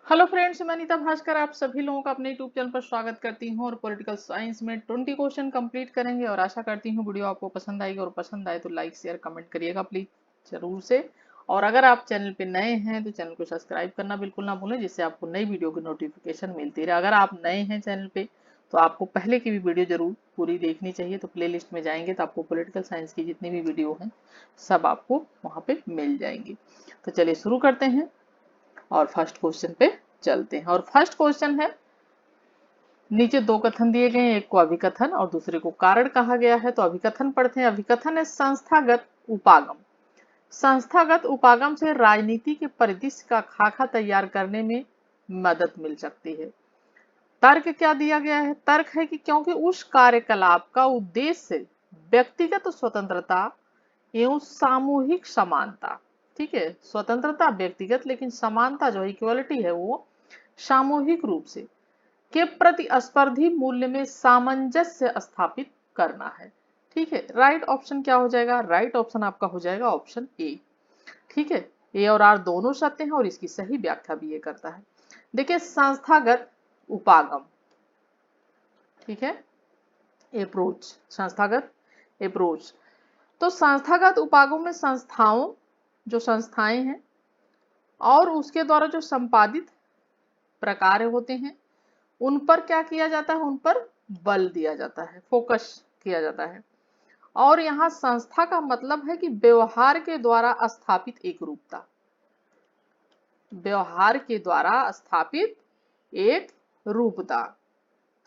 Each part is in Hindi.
हेलो फ्रेंड्स, मैं अनीता भास्कर आप सभी लोगों का अपने यूट्यूब चैनल पर स्वागत करती हूं और पॉलिटिकल साइंस में 20 क्वेश्चन कंप्लीट करेंगे और आशा करती हूं वीडियो आपको पसंद आएगी और पसंद आए तो लाइक शेयर कमेंट करिएगा प्लीज जरूर से। और अगर आप चैनल पे नए हैं तो चैनल को सब्सक्राइब करना बिल्कुल ना भूलें जिससे आपको नई वीडियो की नोटिफिकेशन मिलती रहे। अगर आप नए हैं चैनल पे तो आपको पहले की भी वीडियो जरूर पूरी देखनी चाहिए, तो प्ले में जाएंगे तो आपको पॉलिटिकल साइंस की जितनी भी वीडियो हैं सब आपको वहां पे मिल जाएंगी। तो चलिए शुरू करते हैं और फर्स्ट क्वेश्चन पे चलते हैं। और फर्स्ट क्वेश्चन है, नीचे दो कथन दिए गए हैं, एक को अभिकथन और दूसरे को कारण कहा गया है। तो अभिकथन पढ़ते हैं। अभिकथन है संस्थागत उपागम। संस्थागत उपागम से राजनीति के परिदृश्य का खाका तैयार करने में मदद मिल सकती है। तर्क क्या दिया गया है? तर्क है कि क्योंकि उस कार्यकलाप का उद्देश्य व्यक्तिगत स्वतंत्रता एवं सामूहिक समानता, ठीक है, स्वतंत्रता व्यक्तिगत लेकिन समानता जो इक्वलिटी है वो सामूहिक रूप से के प्रतिस्पर्धी मूल्य में सामंजस्य स्थापित करना है। ठीक है, राइट ऑप्शन क्या हो जाएगा? राइट ऑप्शन आपका हो जाएगा ऑप्शन ए। ठीक है, ए और आर दोनों सत्य हैं और इसकी सही व्याख्या भी ये करता है। देखिए संस्थागत उपागम, ठीक है, अप्रोच, संस्थागत अप्रोच। तो संस्थागत उपागम में संस्थाओं, जो संस्थाएं हैं और उसके द्वारा जो संपादित प्रकार होते हैं उन पर क्या किया जाता है? उन पर बल दिया जाता है, फोकस किया जाता है। और यहाँ संस्था का मतलब है कि व्यवहार के द्वारा स्थापित एक रूपता, व्यवहार के द्वारा स्थापित एक रूपता।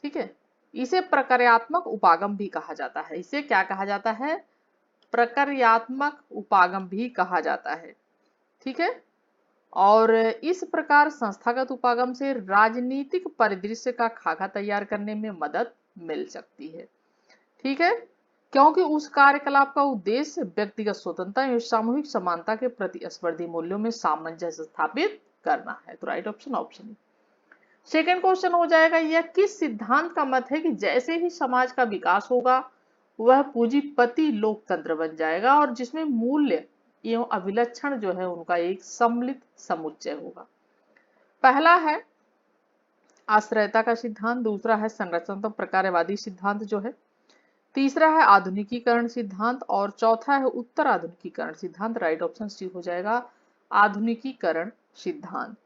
ठीक है, इसे प्रक्रियात्मक उपागम भी कहा जाता है। इसे क्या कहा जाता है? प्रक्रियात्मक उपागम भी कहा जाता है। ठीक है, और इस प्रकार संस्थागत उपागम से राजनीतिक परिदृश्य का खाका तैयार करने में मदद मिल सकती है। ठीक है, क्योंकि उस कार्यकलाप का उद्देश्य व्यक्तिगत स्वतंत्रता एवं सामूहिक समानता के प्रतिस्पर्धी मूल्यों में सामंजस्य स्थापित करना है। तो right option option. Second question हो जाएगा, यह किस सिद्धांत का मत है कि जैसे ही समाज का विकास होगा वह पूंजीपति लोकतंत्र बन जाएगा और जिसमें मूल्य एवं अभिलक्षण जो है उनका एक सम्मिलित समुच्चय होगा। पहला है आश्रयता का सिद्धांत, दूसरा है संरचनात्मक प्रकारवादी सिद्धांत जो है, तीसरा है आधुनिकीकरण सिद्धांत और चौथा है उत्तर आधुनिकीकरण सिद्धांत। राइट ऑप्शन सी हो जाएगा आधुनिकीकरण सिद्धांत।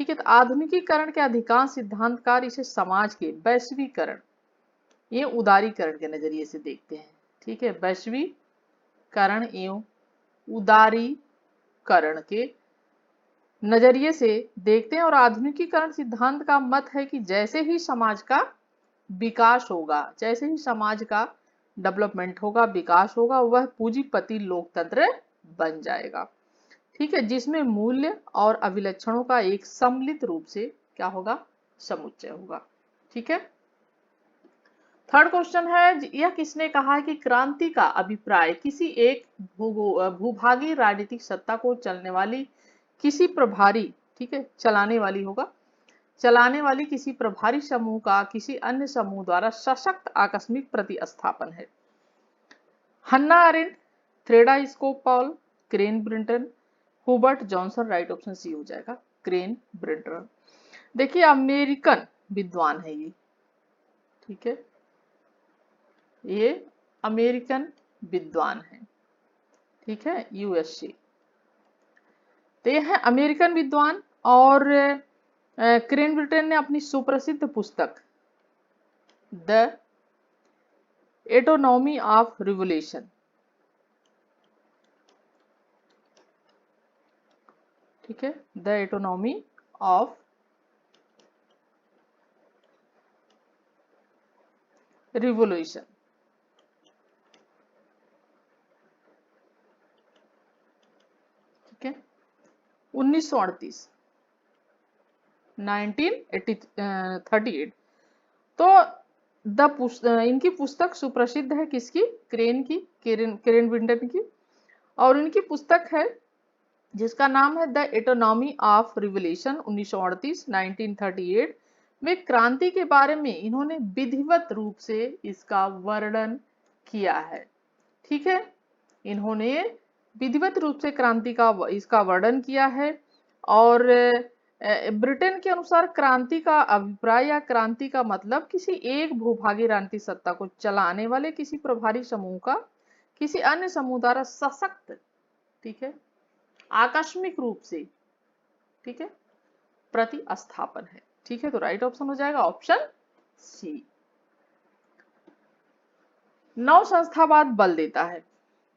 ठीक है, तो आधुनिकीकरण के अधिकांश सिद्धांतकार इसे समाज के वैश्वीकरण ये उदारीकरण के नजरिए से देखते हैं। ठीक है, वैश्वीकरण एवं उदारीकरण के नजरिए से देखते हैं और आधुनिकीकरण सिद्धांत का मत है कि जैसे ही समाज का विकास होगा, जैसे ही समाज का डेवलपमेंट होगा, विकास होगा, वह पूंजीपति लोकतंत्र बन जाएगा। ठीक है, जिसमें मूल्य और अभिलक्षणों का एक सम्मिलित रूप से क्या होगा? समुच्चय होगा। ठीक है, थर्ड क्वेश्चन है, यह किसने कहा है कि क्रांति का अभिप्राय किसी एक भूभागी राजनीतिक सत्ता को चलने वाली किसी प्रभारी, ठीक है, चलाने वाली होगा, चलाने वाली किसी प्रभारी समूह का किसी अन्य समूह द्वारा सशक्त आकस्मिक प्रतिस्थापन है? हन्ना अरेंट, थ्रेडा Skocpol, Crane Brinton, Hubert Johnson. Right option C हो जाएगा क्रेन ब्रिंटन। देखिए अमेरिकन विद्वान है ये, ठीक है, ये अमेरिकन विद्वान है, ठीक है, यूएससी। तो ये है अमेरिकन विद्वान और क्रेन ब्रिटेन ने अपनी सुप्रसिद्ध पुस्तक द एटोनॉमी ऑफ रिवोल्यूशन, ठीक है, द एटोनॉमी ऑफ रिवोल्यूशन, ठीक है, 1938 1938। तो इनकी पुस्तक सुप्रसिद्ध है किसकी? क्रेन की, क्रेन ब्रिंटन की। और इनकी पुस्तक है जिसका नाम है द एटोनॉमी ऑफ रिवोल्यूशन 1938 1938 में क्रांति के बारे में इन्होंने विधिवत रूप से इसका वर्णन किया है। ठीक है, इन्होंने विधिवत रूप से क्रांति का इसका वर्णन किया है और ब्रिटेन के अनुसार क्रांति का अभिप्राय या क्रांति का मतलब किसी एक भूभागी राजनीतिक सत्ता को चलाने वाले किसी प्रभारी समूह का किसी अन्य समूह द्वारा सशक्त, ठीक है, आकस्मिक रूप से, ठीक है, प्रतिस्थापन है। ठीक है, तो राइट ऑप्शन हो जाएगा ऑप्शन सी। नव संस्थावाद बल देता है,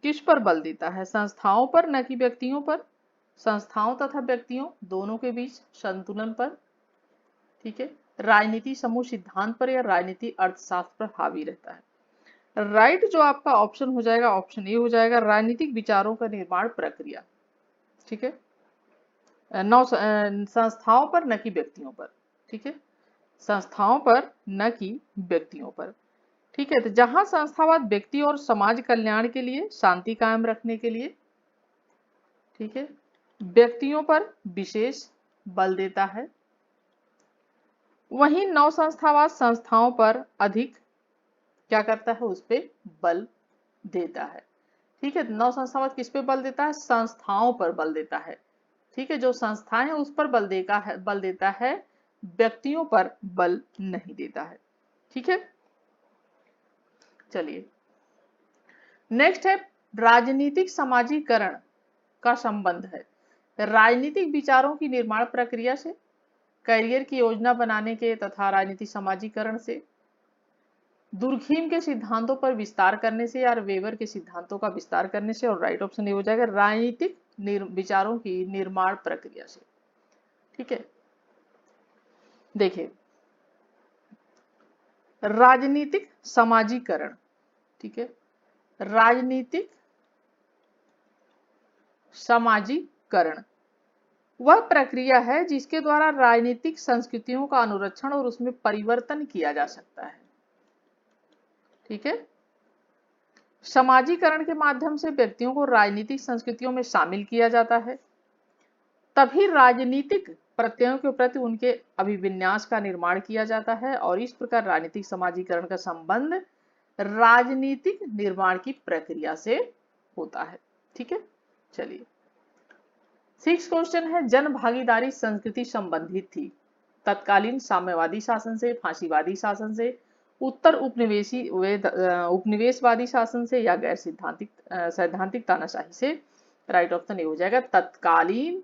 किस पर बल देता है? संस्थाओं पर न कि व्यक्तियों पर, संस्थाओं तथा व्यक्तियों दोनों के बीच संतुलन पर, ठीक है, राजनीति समूह सिद्धांत पर या राजनीति अर्थशास्त्र पर हावी रहता है। राइट जो आपका ऑप्शन हो जाएगा ऑप्शन ए हो जाएगा, राजनीतिक विचारों का निर्माण प्रक्रिया, ठीक है, नौ संस्थाओं पर न कि व्यक्तियों पर, ठीक है, संस्थाओं पर न कि व्यक्तियों पर, ठीक है। तो जहां संस्थावाद व्यक्ति और समाज कल्याण के लिए, शांति कायम रखने के लिए, ठीक है, व्यक्तियों पर विशेष बल देता है, वहीं नव संस्थावाद संस्थाओं पर अधिक क्या करता है? उस पर बल देता है। ठीक है, नव संस्थावाद किस पे बल देता है? संस्थाओं पर बल देता है। ठीक है, जो संस्थाएं हैं उस पर बल देता है, व्यक्तियों पर बल नहीं देता है। ठीक है, चलिए नेक्स्ट है राजनीतिक समाजीकरण का संबंध है राजनीतिक विचारों की निर्माण प्रक्रिया से, करियर की योजना बनाने के तथा राजनीतिक समाजीकरण से, दुर्खीम के सिद्धांतों पर विस्तार करने से या वेबर के सिद्धांतों का विस्तार करने से, और राइट ऑप्शन ये हो जाएगा राजनीतिक विचारों की निर्माण प्रक्रिया से। ठीक है, देखिए राजनीतिक समाजीकरण, ठीक है, राजनीतिक समाजीकरण वह प्रक्रिया है जिसके द्वारा राजनीतिक संस्कृतियों का अनुरक्षण और उसमें परिवर्तन किया जा सकता है। ठीक है, समाजीकरण के माध्यम से व्यक्तियों को राजनीतिक संस्कृतियों में शामिल किया जाता है, तभी राजनीतिक प्रत्ययों के प्रति उनके अभिविन्यास का निर्माण किया जाता है, और इस प्रकार राजनीतिक समाजीकरण का संबंध राजनीतिक निर्माण की प्रक्रिया से होता है। ठीक है, चलिए 6 क्वेश्चन है, जन भागीदारी संस्कृति संबंधित थी तत्कालीन साम्यवादी शासन से, फांसीवादी शासन से, उत्तर उपनिवेशवादी शासन से या गैर सैद्धांतिक तानाशाही से। राइट ऑप्शन ये हो जाएगा तत्कालीन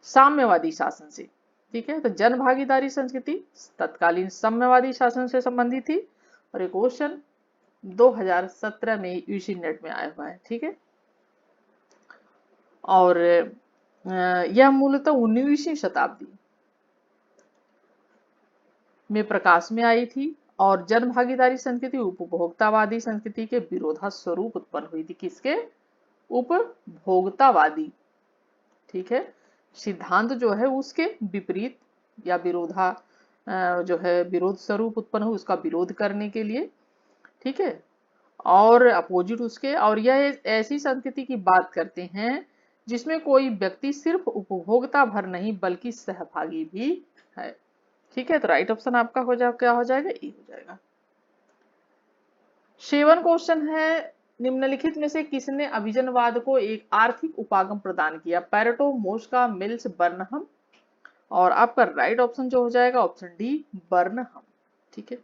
साम्यवादी शासन से। ठीक है, तो जन भागीदारी संस्कृति तत्कालीन साम्यवादी शासन से संबंधित थी, और ये क्वेश्चन 2017 में यूजी नेट में आया हुआ है। ठीक है, और यह मूलतः 19वीं शताब्दी में प्रकाश में आई थी, और जन भागीदारी संस्कृति उपभोक्तावादी संस्कृति के विरोधास्वरूप उत्पन्न हुई थी। किसके? उपभोक्तावादी, ठीक है, सिद्धांत जो है उसके विपरीत या जो है विरोध स्वरूप उत्पन्न हुई, उसका विरोध करने के लिए। ठीक है, और अपोजिट उसके, और यह ऐसी संस्कृति की बात करते हैं जिसमें कोई व्यक्ति सिर्फ उपभोक्ता भर नहीं बल्कि सहभागी भी है। ठीक है, तो राइट ऑप्शन आपका क्या हो जाएगा? ई हो जाएगा। 7 क्वेश्चन है, निम्नलिखित में से किसने अभिजनवाद को एक आर्थिक उपागम प्रदान किया? पैरेटो, मोस्का, मिल्स, बर्नहम, और आपका राइट ऑप्शन जो हो जाएगा ऑप्शन डी बर्नहम। ठीक है,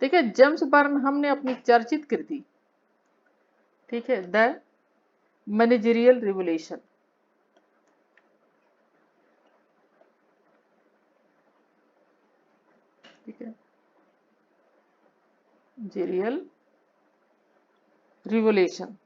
देखिए जेम्स बर्नहम ने अपनी चर्चित कृति, ठीक है, द मैनेजरियल रिवोल्यूशन, ठीक है, जेरियल रिवोल्यूशन,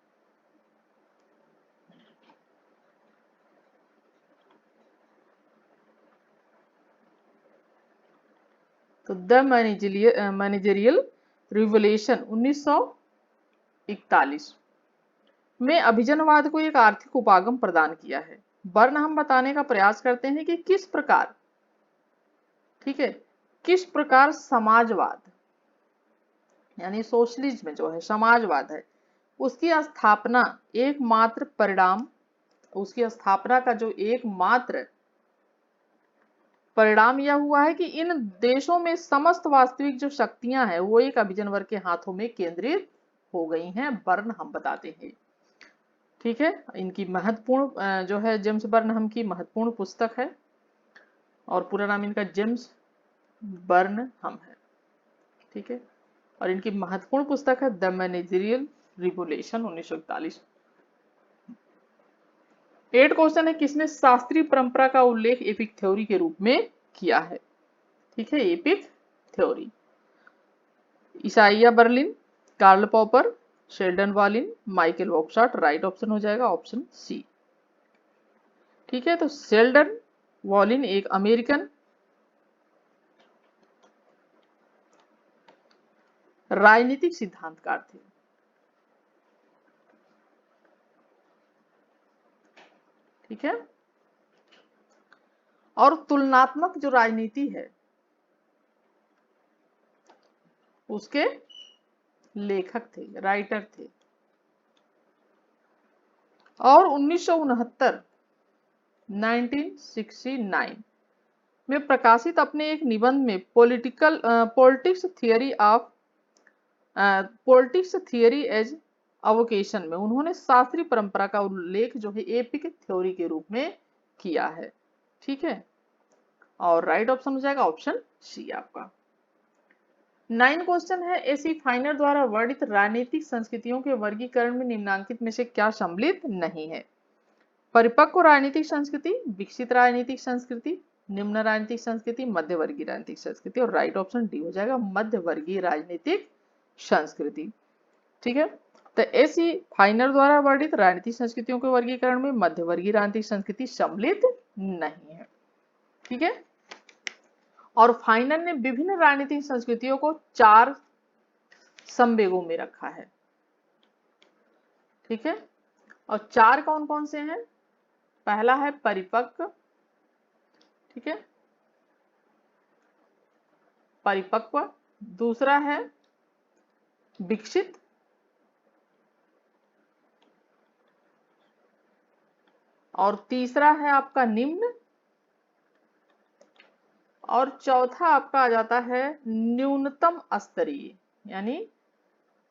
तो द मैनेजरियल रिवोल्यूशन 1941 में अभिजनवाद को एक आर्थिक उपागम प्रदान किया है। बर्नहम बताने का प्रयास करते हैं कि किस प्रकार, ठीक है, किस प्रकार समाजवाद यानी सोशलिज्म जो है समाजवाद है उसकी स्थापना एकमात्र परिणाम, उसकी स्थापना का जो एकमात्र परिणाम यह हुआ है कि इन देशों में समस्त वास्तविक जो शक्तियां हैं वो एक अभिजन वर्ग के हाथों में केंद्रित हो गई हैं। बर्नहम बताते हैं। ठीक है, इनकी महत्वपूर्ण जो है जेम्स बर्नहम की महत्वपूर्ण पुस्तक है, और पूरा नाम इनका जेम्स बर्नहम है। ठीक है, और इनकी महत्वपूर्ण पुस्तक है द मैनेजरियल रिवोल्यूशन 1941। 8 क्वेश्चन है, किसने शास्त्रीय परंपरा का उल्लेख एपिक थ्योरी के रूप में किया है? ठीक है, epic theory, Isaiah Berlin, Karl Popper, Sheldon Wolin, Michael Oakeshott. Right option हो जाएगा ऑप्शन सी। ठीक है, तो शेल्डन वॉलिन एक अमेरिकन राजनीतिक सिद्धांतकार थे। ठीक है, और तुलनात्मक जो राजनीति है उसके लेखक थे, राइटर थे। और 1969 में प्रकाशित अपने एक निबंध में पॉलिटिक्स थियरी एज अवोकेशन में उन्होंने शास्त्रीय परंपरा का उल्लेख जो है एपिक थ्योरी के रूप में किया है। ठीक है, और राइट ऑप्शन हो जाएगा ऑप्शन सी आपका। 9 क्वेश्चन है, एसी फाइनर द्वारा वर्णित राजनीतिक संस्कृतियों के वर्गीकरण में निम्नांकित में से क्या सम्मिलित नहीं है? परिपक्व राजनीतिक संस्कृति, विकसित राजनीतिक संस्कृति, निम्न राजनीतिक संस्कृति, मध्यवर्गीय राजनीतिक संस्कृति। और राइट ऑप्शन डी हो जाएगा मध्यवर्गीय राजनीतिक संस्कृति। ठीक है, तो एसी फाइनर द्वारा वर्णित राजनीतिक संस्कृतियों के वर्गीकरण में मध्यवर्गीय राजनीतिक संस्कृति सम्मिलित नहीं है। ठीक है, और फाइनर ने विभिन्न राजनीतिक संस्कृतियों को 4 संवेगों में रखा है। ठीक है, और 4 कौन कौन से हैं? पहला है परिपक्व, ठीक है, परिपक्व। दूसरा है विकसित, और तीसरा है आपका निम्न, और चौथा आपका आ जाता है न्यूनतम स्तरीय, यानी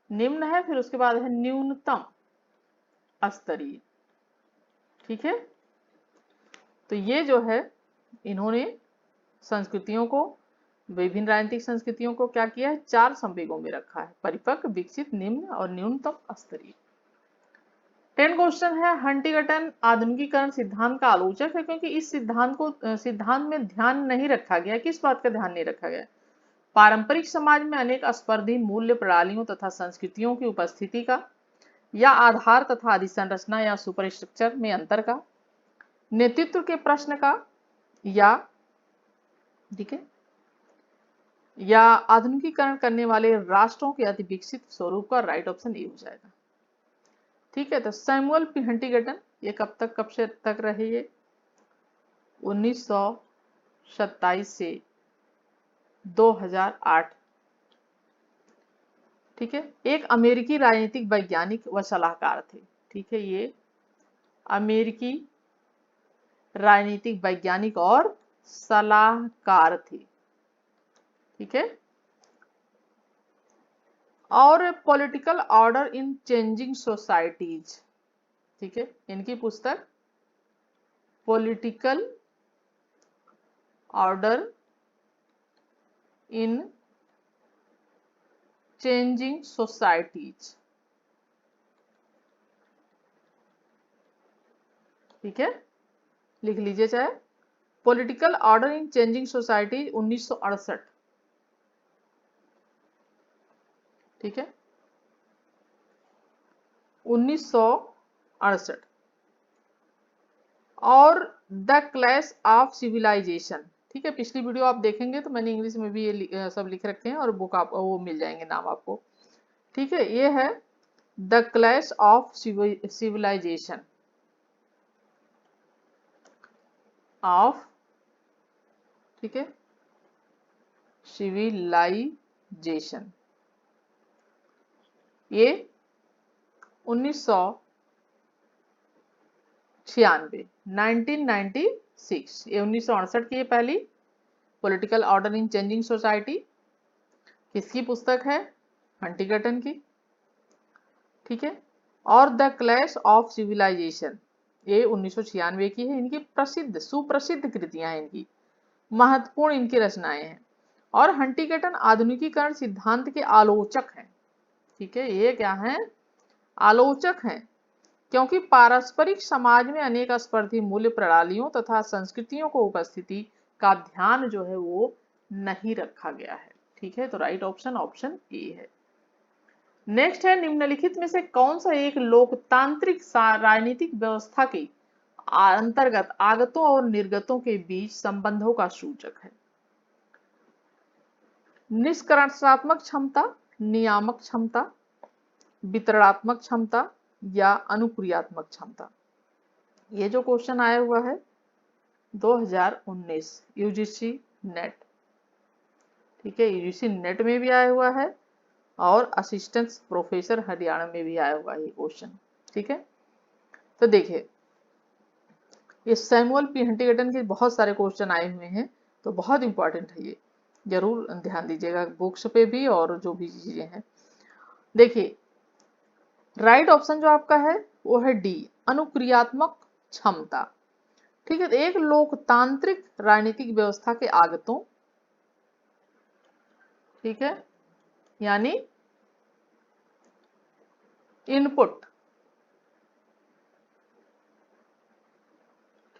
निम्न है फिर उसके बाद है न्यूनतम स्तरीय। ठीक है, तो ये जो है इन्होंने संस्कृतियों को, विभिन्न राजनीतिक संस्कृतियों को क्या किया है? 4 संवेगों में रखा है, परिपक्व, विकसित, निम्न और न्यूनतम स्तरीय। 10 क्वेश्चन है, हंटिंगटन आधुनिकीकरण सिद्धांत का आलोचक है क्योंकि इस सिद्धांत में ध्यान नहीं रखा गया। किस बात का ध्यान नहीं रखा गया? पारंपरिक समाज में अनेक स्पर्धी मूल्य प्रणालियों तथा संस्कृतियों की उपस्थिति का, या आधार तथा अधिसंरचना या सुपरस्ट्रक्चर में अंतर का, नेतृत्व के प्रश्न का, या ठीक है, या आधुनिकीकरण करने वाले राष्ट्रों के अति विकसित स्वरूप का। राइट ऑप्शन ए हो जाएगा। ठीक है, तो सैमुअल पी हंटिंगटन ये कब से तक रहे? ये 1927 से 2008। ठीक है, एक अमेरिकी राजनीतिक वैज्ञानिक व सलाहकार थे। ठीक है, ये अमेरिकी राजनीतिक वैज्ञानिक और सलाहकार थे। ठीक है, और political order in changing societies. ठीक है, इनकी पुस्तक political order in changing societies. ठीक है, लिख लीजिए चाहे, political order in changing society 1968। ठीक है, 1968। और द क्लैश ऑफ सिविलाइजेशन। ठीक है, पिछली वीडियो आप देखेंगे तो मैंने इंग्लिश में भी ये सब लिख रखे हैं और बुक आप वो मिल जाएंगे नाम आपको। ठीक है, ये है the clash of civilisation of, ठीक है, सिविलाइजेशन। ये 1996 ये 1968 की ये पहली political order in changing society किसकी पुस्तक है? हंटिंगटन की। ठीक है, और द क्लैश ऑफ सिविलाइजेशन ये 1996 की है। इनकी प्रसिद्ध सुप्रसिद्ध कृतियां हैं इनकी। महत्वपूर्ण इनकी रचनाएं हैं। और हंटिंगटन आधुनिकीकरण सिद्धांत के आलोचक हैं। ठीक है, ये क्या है, आलोचक हैं, क्योंकि पारस्परिक समाज में अनेक स्पर्धी मूल्य प्रणालियों तथा संस्कृतियों को उपस्थिति का ध्यान जो है वो नहीं रखा गया है। ठीक है, तो राइट ऑप्शन ऑप्शन ए है। नेक्स्ट है, निम्नलिखित में से कौन सा एक लोकतांत्रिक राजनीतिक व्यवस्था के अंतर्गत आगतों और निर्गतों के बीच संबंधों का सूचक है? निष्कर्षात्मक क्षमता, नियामक क्षमता, वितरणात्मक क्षमता या अनुक्रियात्मक क्षमता। ये जो क्वेश्चन आया हुआ है 2019 यूजीसी नेट। ठीक है, यूजीसी नेट में भी आया हुआ है और असिस्टेंट प्रोफेसर हरियाणा में भी आया हुआ है ये क्वेश्चन। ठीक है, तो देखिए ये सैमुअल पी हंटिंगटन के बहुत सारे क्वेश्चन आए हुए हैं, तो बहुत इंपॉर्टेंट है ये, जरूर ध्यान दीजिएगा बुक्स पे भी और जो भी चीजें हैं। देखिए राइट ऑप्शन जो आपका है वो है डी, अनुक्रियात्मक क्षमता। ठीक है, तो एक लोकतांत्रिक राजनीतिक व्यवस्था के आगतों, ठीक है, यानी इनपुट,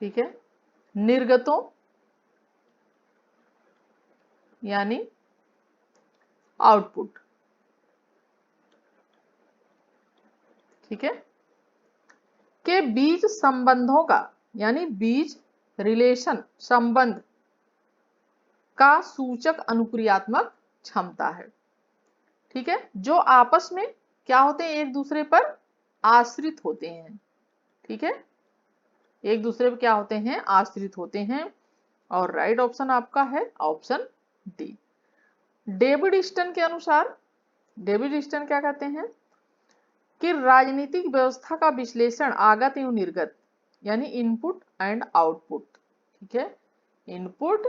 ठीक है, निर्गतों यानी आउटपुट। ठीक है, के बीच संबंधों का यानी बीच रिलेशन, संबंध का सूचक अनुक्रियात्मक क्षमता है। ठीक है, जो आपस में क्या होते हैं, एक दूसरे पर आश्रित होते हैं। ठीक है, एक दूसरे पर क्या होते हैं, आश्रित होते हैं। और राइट ऑप्शन आपका है ऑप्शन डी। डेविड स्टन के अनुसार, डेविड स्टन क्या कहते हैं कि राजनीतिक व्यवस्था का विश्लेषण आगत एवं निर्गत यानी इनपुट एंड आउटपुट, ठीक है, इनपुट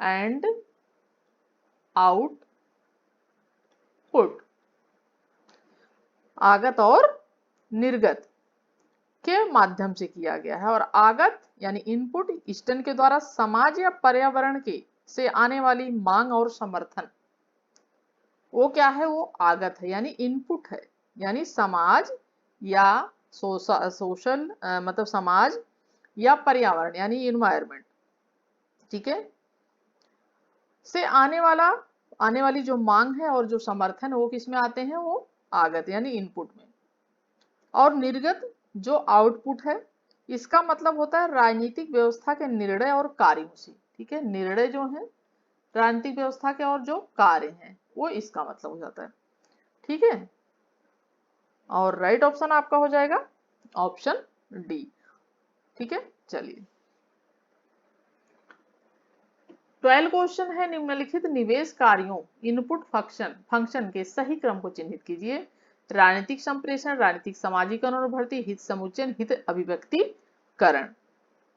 एंड आउटपुट, आगत और निर्गत के माध्यम से किया गया है। और आगत यानी इनपुट स्टन के द्वारा समाज या पर्यावरण के से आने वाली मांग और समर्थन, वो क्या है, वो आगत है यानी इनपुट है, यानी समाज या सोशल मतलब समाज या पर्यावरण यानी इन्वायरमेंट, ठीक है, से आने वाली जो मांग है और जो समर्थन वो किस में आते हैं, वो आगत यानी इनपुट में। और निर्गत जो आउटपुट है, इसका मतलब होता है राजनीतिक व्यवस्था के निर्णय और कार्यों से। ठीक है, निर्णय जो है राजनीतिक व्यवस्था के और जो कार्य हैं वो इसका मतलब हो जाता है। ठीक है, और राइट ऑप्शन आपका हो जाएगा ऑप्शन डी। ठीक है, चलिए 12 क्वेश्चन है, निम्नलिखित निवेश कार्यों इनपुट फंक्शन के सही क्रम को चिन्हित कीजिए। राजनीतिक संप्रेषण, राजनीतिक सामाजिकरण और भर्ती, हित समुच्चयन, हित अभिव्यक्तिकरण।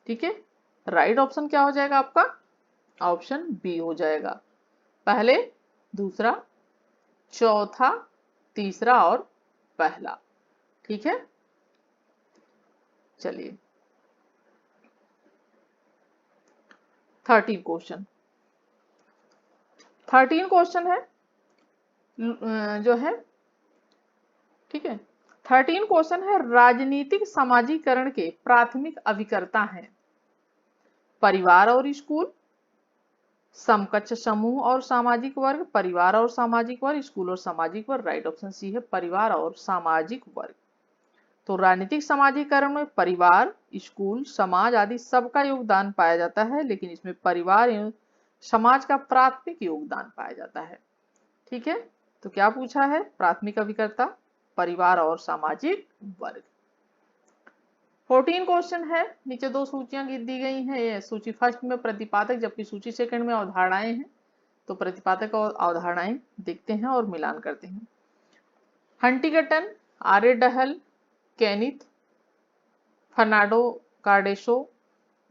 ठीक है, राइट ऑप्शन क्या हो जाएगा आपका, ऑप्शन बी हो जाएगा। पहले, दूसरा, चौथा, तीसरा और पहला। ठीक है, चलिए 13 क्वेश्चन, 13 क्वेश्चन है जो है, ठीक है, 13 क्वेश्चन है, राजनीतिक समाजीकरण के प्राथमिक अभिकर्ता हैं परिवार और स्कूल, समकक्ष समूह और सामाजिक वर्ग, परिवार और सामाजिक वर्ग, स्कूल और सामाजिक वर्ग। राइट ऑप्शन सी है परिवार और सामाजिक वर्ग। तो राजनीतिक समाजीकरण में परिवार, स्कूल, समाज आदि सबका योगदान पाया जाता है, लेकिन इसमें परिवार एवं समाज का प्राथमिक योगदान पाया जाता है। ठीक है, तो क्या पूछा है, प्राथमिक अभिकर्ता, परिवार और सामाजिक वर्ग। 14 क्वेश्चन है, नीचे दो सूचियां दी गई हैं, ये सूची फर्स्ट में प्रतिपादक जबकि सूची सेकंड में अवधारणाएं हैं। तो प्रतिपादक और अवधारणाएं देखते हैं और मिलान करते हैं। हंटिंगटन, आर्य डहल, केनिथ, फर्नांडो कार्डोसो,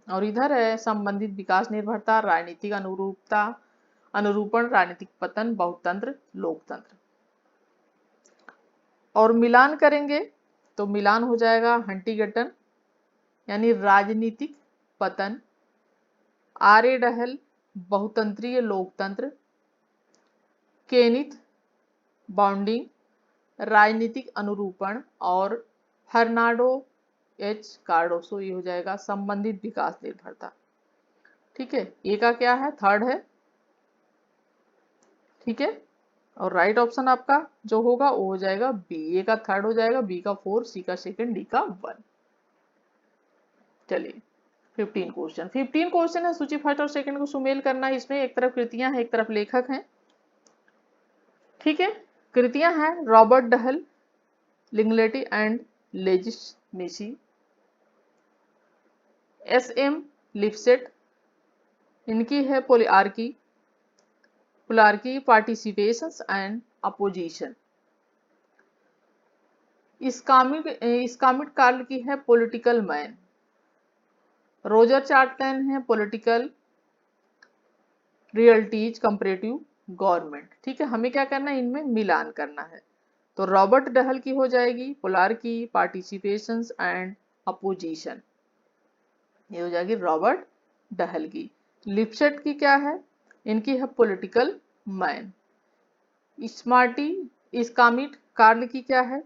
और इधर है संबंधित विकास निर्भरता, राजनीतिक अनुरूपता, अनुरूपण, राजनीतिक पतन, बहुतंत्र, लोकतंत्र। और मिलान करेंगे तो मिलान हो जाएगा हंटिंगटन यानी राजनीतिक पतन, आर.ए. डहल बहुतंत्रीय लोकतंत्र, केनिथ बाउंडिंग राजनीतिक अनुरूपण, और हर्नाडो एच कार्डोसो ये हो जाएगा संबंधित विकास निर्भरता। ठीक है, ए का क्या है, थर्ड है। ठीक है, और राइट ऑप्शन आपका जो होगा वो हो जाएगा बी। ए का थर्ड हो जाएगा, बी का 4, सी का सेकंड, डी का 1। चलिए 15 क्वेश्चन है, सूची फर्स्ट और सेकंड को सुमेल करना है। इसमें एक तरफ कृतियां हैं, एक तरफ लेखक हैं। ठीक है, कृतियां हैं Robert Dahl, legality and legitimacy, S M. Lipset, इनकी है पोलियार्की, पार्टिसिपेशंस एंड अपोजिशन। इस्कामिट कार्ल की है पॉलिटिकल मैन, रोजर चार्टन है पॉलिटिकल रियलिटीज कंपैरेटिव गवर्नमेंट। ठीक है, हमें क्या करना है, इनमें मिलान करना है। तो रॉबर्ट डहल की हो जाएगी पोलार्की, पार्टिसिपेशंस एंड अपोजिशन, ये हो जाएगी रॉबर्ट डहल की। लिपसेट की क्या है, इनकी है पॉलिटिकल मैन। इस्कामिट कार्ल की क्या है,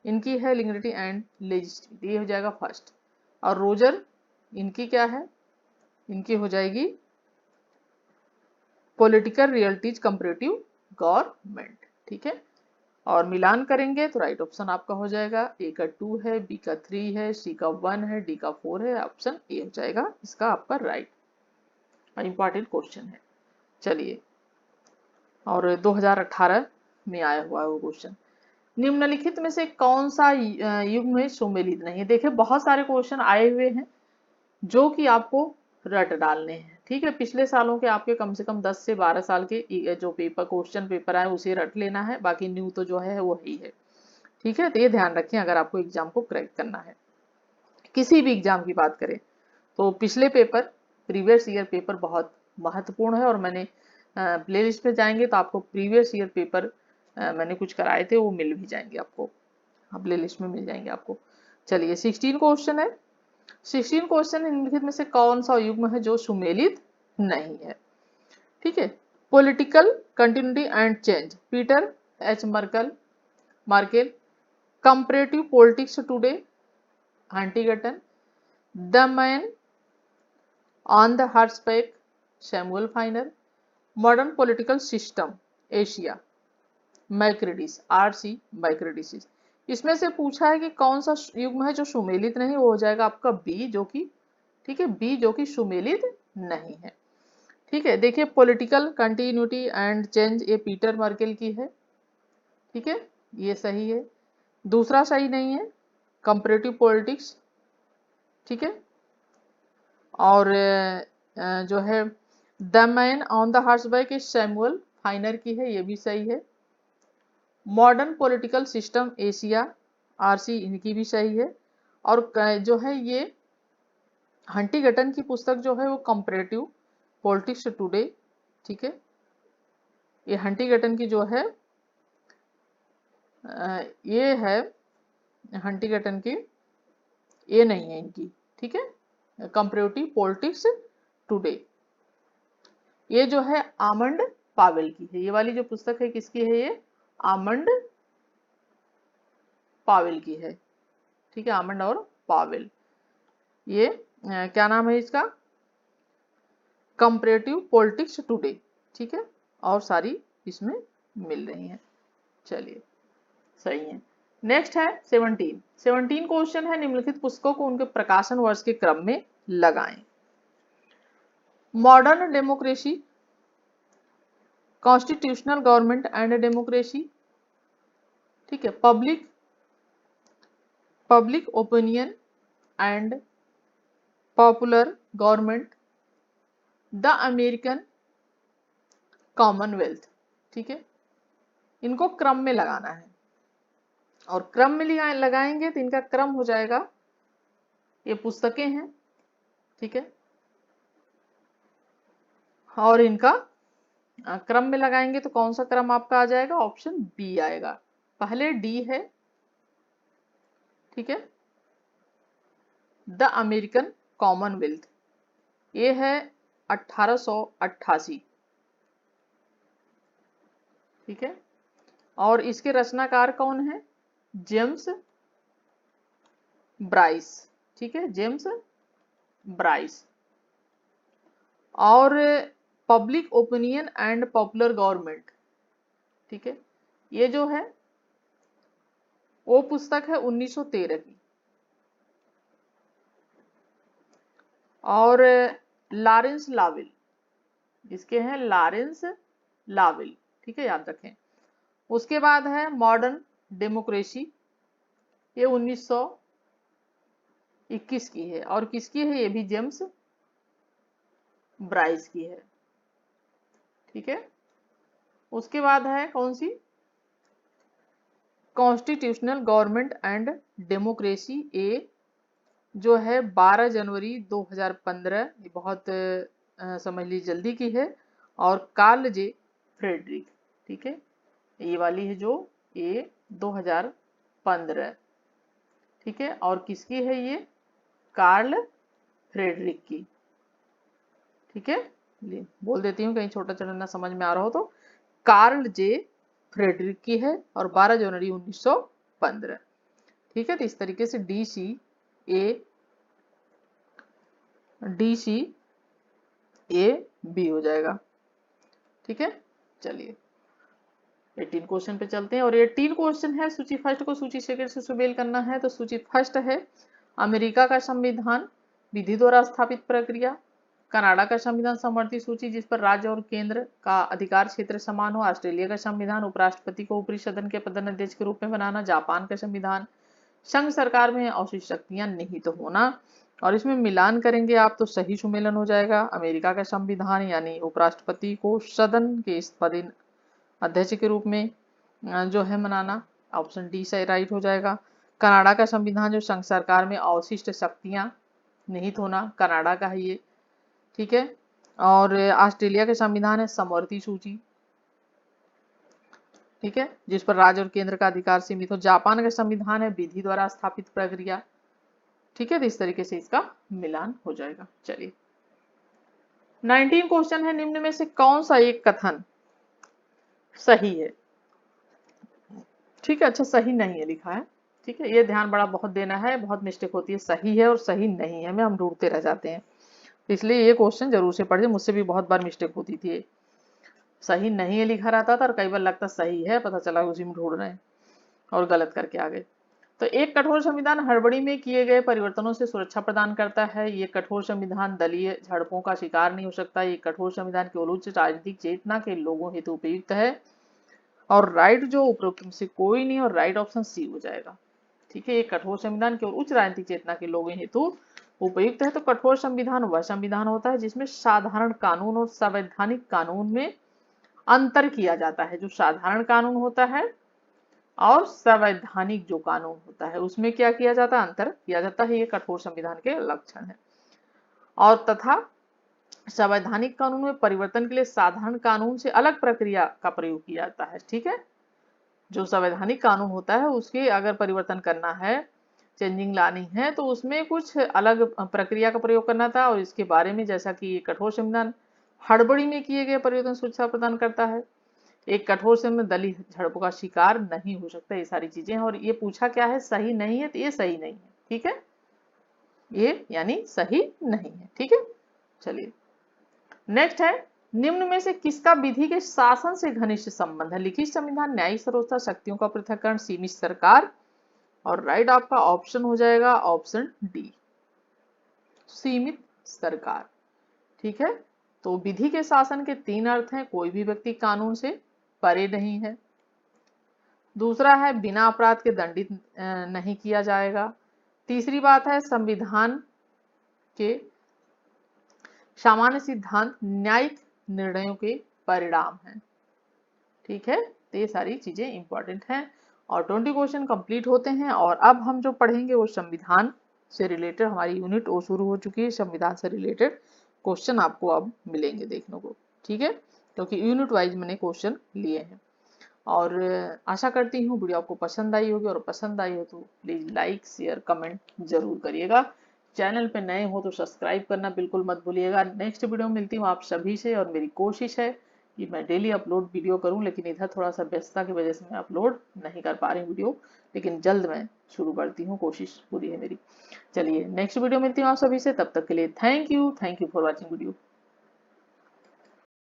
इनकी है लिंगलिटी एंड लेजिस्लेटिव, ये हो जाएगा फर्स्ट। और रोजर इनकी क्या है, इनकी हो जाएगी पॉलिटिकल रियलिटीज कंपैरेटिव गवर्नमेंट। ठीक है, और मिलान करेंगे तो राइट ऑप्शन आपका हो जाएगा, ए का 2 है, बी का 3 है, सी का 1 है, डी का 4 है, ऑप्शन ए हो जाएगा इसका आपका राइट। इंपॉर्टेंट क्वेश्चन है। चलिए, और 2018 में आया हुआ है वो क्वेश्चन। निम्नलिखित में से कौन सा युग में सुमेलित नहीं है। देखिए बहुत सारे क्वेश्चन आए हुए हैं जो कि आपको रट डालने हैं। ठीक है, पिछले सालों के आपके कम से कम 10 से 12 साल के जो क्वेश्चन पेपर आए उसे रट लेना है, बाकी न्यू तो जो है वो ही है। ठीक है, तो ये ध्यान रखें अगर आपको एग्जाम को क्रैक करना है। किसी भी एग्जाम की बात करें तो पिछले पेपर, प्रीवियस ईयर पेपर बहुत महत्वपूर्ण है, और मैंने प्ले लिस्ट पे जाएंगे तो आपको प्रीवियस ईयर पेपर मैंने कुछ कराए थे वो मिल भी जाएंगे आपको, प्ले लिस्ट में मिल जाएंगे आपको। चलिए 16 क्वेश्चन है। 16 क्वेश्चन निम्नलिखित में से कौन सा युग्म है जो सुमेलित नहीं है। ठीक है, political continuity and change, Peter H Merkl, comparative politics today, Huntington, the man on the horseback, Samuel Finer, modern political system Asia, Macridis, R C. Macridis. इसमें से पूछा है कि कौन सा युग्म है जो सुमेलित नहीं, वो हो जाएगा आपका बी, जो कि ठीक है, बी जो कि सुमेलित नहीं है। ठीक है, देखिए पॉलिटिकल कंटिन्यूटी एंड चेंज ये पीटर मार्केल की है। ठीक है, ये सही है। दूसरा सही नहीं है, कंपैरेटिव पॉलिटिक्स। ठीक है, और जो है the man on the horseback Samuel फाइनर की है, ये भी सही है। Modern political system Asia, RC. इनकी भी सही है। और जो है ये हंटिंगटन की पुस्तक जो है वो कंपैरेटिव पॉलिटिक्स टुडे। ठीक है, ये हंटिंगटन की जो है ये है हंटिंगटन की, ये नहीं है इनकी। ठीक है, कंपैरेटिव पॉलिटिक्स टुडे ये जो है आमंड पावेल की है। ये वाली जो पुस्तक है किसकी है, ये आमंड पावेल की है। ठीक है, आमंड और पावेल, ये क्या नाम है इसका, कंपैरेटिव पॉलिटिक्स टुडे। ठीक है, और सारी इसमें मिल रही हैं। चलिए सही है। नेक्स्ट है 17 क्वेश्चन है, निम्नलिखित पुस्तकों को उनके प्रकाशन वर्ष के क्रम में लगाएं। Modern democracy, constitutional government and democracy. ठीक है, public opinion and popular government, the American Commonwealth. ठीक है, इनको क्रम में लगाना है, और क्रम में लगाएंगे तो इनका क्रम हो जाएगा, ये पुस्तकें हैं। ठीक है, और इनका क्रम में लगाएंगे तो कौन सा क्रम आपका आ जाएगा, ऑप्शन बी आएगा। पहले डी है, ठीक है, द अमेरिकन कॉमनवेल्थ, ये है 1888। ठीक है, और इसके रचनाकार कौन है? James Bryce. ठीक है, जेम्स ब्राइस। और public opinion and popular government, ठीक है, ये जो है वो पुस्तक है 1913 की। और लॉरेंस लाविल, इसके हैं लॉरेंस लाविल। ठीक है, याद रखें। उसके बाद है मॉडर्न डेमोक्रेसी, ये 1921 की है। और किसकी है? ये भी जेम्स ब्राइस की है। ठीक है, उसके बाद है कौन सी? कॉन्स्टिट्यूशनल गवर्नमेंट एंड डेमोक्रेसी, ए जो है 12 जनवरी 2015, ये बहुत समझ लीजिए जल्दी की है। और कार्ल जे फ्रेडरिक, ठीक है, ये वाली है जो ये 2015। ठीक है, और किसकी है? ये कार्ल फ्रेडरिक की। ठीक है, बोल देती हूँ कहीं छोटा छोटा ना समझ में आ रहा हो तो। कार्ल जे फ्रेडरिक की है और 12 जनवरी 1915। ठीक है, तो इस तरीके से डी सी ए बी हो जाएगा। ठीक है, चलिए 18 क्वेश्चन पे चलते हैं। और 18 क्वेश्चन है, सूची फर्स्ट को सूची सेकंड से सुमेल करना है। तो सूची फर्स्ट है अमेरिका का संविधान, विधि द्वारा स्थापित प्रक्रिया। कनाडा का संविधान समवर्ती सूची जिस पर राज्य और केंद्र का अधिकार क्षेत्र समान हो। ऑस्ट्रेलिया का संविधान उपराष्ट्रपति को ऊपरी सदन के प्रधानाध्यक्ष के रूप में बनाना। जापान का संविधान संघ सरकार में अवशिष्ट शक्तियां निहित तो होना। और इसमें मिलान करेंगे आप तो सही सुमेलन हो जाएगा। अमेरिका का संविधान यानी उपराष्ट्रपति को सदन के पद अध्यक्ष के रूप में जो है मनाना, ऑप्शन डी से राइट हो जाएगा। कनाडा का संविधान जो संघ सरकार में अवशिष्ट शक्तियां निहित होना, कनाडा का है ये। ठीक है, और ऑस्ट्रेलिया का संविधान है समवर्ती सूची, ठीक है, जिस पर राज्य और केंद्र का अधिकार सीमित हो। जापान का संविधान है विधि द्वारा स्थापित प्रक्रिया। ठीक है, तो इस तरीके से इसका मिलान हो जाएगा। चलिए 19 क्वेश्चन है, निम्न में से कौन सा एक कथन सही है? ठीक है, अच्छा सही नहीं है लिखा है। ठीक है, ये ध्यान बड़ा बहुत देना है, बहुत मिस्टेक होती है, सही है और सही नहीं है में हम ढूंढते रह जाते हैं, इसलिए ये क्वेश्चन जरूर से पढ़िए। मुझसे भी बहुत बार मिस्टेक होती थी, सही नहीं है लिखा रहता था और कई बार लगता सही है, पता चला उसी में ढूंढ रहे हैं और गलत करके आ गए। तो एक कठोर संविधान हड़बड़ी में किए गए परिवर्तनों से सुरक्षा प्रदान करता है। ये कठोर संविधान दलीय झड़पों का शिकार नहीं हो सकता। ये कठोर संविधान केवल उच्च राजनीतिक चेतना के लोगों हेतु उपयुक्त है। और राइट जो उपरोक्त से कोई नहीं, और राइट ऑप्शन सी हो जाएगा। ठीक है, ये कठोर संविधान केवल उच्च राजनीतिक चेतना के लोगों हेतु उपयुक्त है। तो कठोर संविधान वह संविधान होता है जिसमें साधारण कानून और संवैधानिक कानून में अंतर किया जाता है। जो साधारण कानून होता है और संवैधानिक जो कानून होता है उसमें क्या किया जाता है? अंतर किया जाता है। ये कठोर संविधान के लक्षण है। और तथा संवैधानिक कानून में परिवर्तन के लिए साधारण कानून से अलग प्रक्रिया का प्रयोग किया जाता है। ठीक है, जो संवैधानिक कानून होता है उसके अगर परिवर्तन करना है, चेंजिंग लानी है, तो उसमें कुछ अलग प्रक्रिया का प्रयोग करना था। और इसके बारे में जैसा कि कठोर संविधान हड़बड़ी में किए गए परिवर्तन सुरक्षा प्रदान करता है। एक कठोर संविधान दलीय झड़पों का शिकार नहीं हो सकता। ये सारी चीजें हैं। और ये पूछा क्या है? सही नहीं है, तो ये सही नहीं है। ठीक है, ये यानी सही नहीं है। ठीक है, चलिए नेक्स्ट है, निम्न में से किसका विधि के शासन से घनिष्ठ संबंध है? लिखित संविधान, न्यायिक सर्वोच्चता, शक्तियों का पृथक्करण, सीमित सरकार। और राइट आपका ऑप्शन हो जाएगा ऑप्शन डी, सीमित सरकार। ठीक है, तो विधि के शासन के 3 अर्थ हैं। कोई भी व्यक्ति कानून से परे नहीं है। दूसरा है बिना अपराध के दंडित नहीं किया जाएगा। तीसरी बात है संविधान के सामान्य सिद्धांत न्यायिक निर्णयों के परिणाम हैं। ठीक है, तो ये सारी चीजें इंपॉर्टेंट हैं। और 20 क्वेश्चन कंप्लीट होते हैं। और अब हम जो पढ़ेंगे वो संविधान से रिलेटेड, हमारी यूनिट वो शुरू हो चुकी है। संविधान से रिलेटेड क्वेश्चन आपको अब मिलेंगे देखने को। ठीक है, क्योंकि यूनिट वाइज मैंने क्वेश्चन लिए हैं। और आशा करती हूँ वीडियो आपको पसंद आई होगी, और पसंद आई हो तो प्लीज लाइक शेयर कमेंट जरूर करिएगा। चैनल पे नए हो तो सब्सक्राइब करना बिल्कुल मत भूलिएगा। नेक्स्ट वीडियो में मिलती हूँ आप सभी से, और मेरी कोशिश है कि मैं डेली अपलोड वीडियो करूं, लेकिन इधर थोड़ा सा व्यस्तता की वजह से मैं अपलोड नहीं कर पा रही वीडियो, लेकिन जल्द मैं शुरू करती हूँ, कोशिश पूरी है मेरी। चलिए नेक्स्ट वीडियो मिलती हूँ आप सभी से, तब तक के लिए thank you for watching video.